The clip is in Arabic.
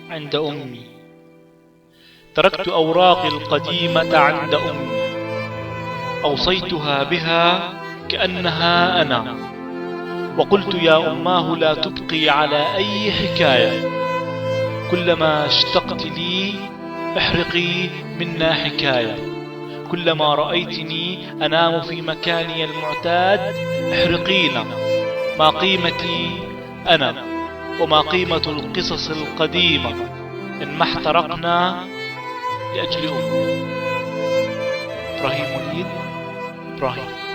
عند أمي. تركت أوراقي القديمة عند أمي، أوصيتها بها كأنها أنا، وقلت يا أماه لا تبقي على أي حكاية، كلما اشتقت لي احرقي منا حكاية، كلما رأيتني أنام في مكاني المعتاد احرقينا، ما قيمتي أنا وما قيمة القصص القديمة إن ما احترقنا لأجل أمي. إبراهيم وليد إبراهيم.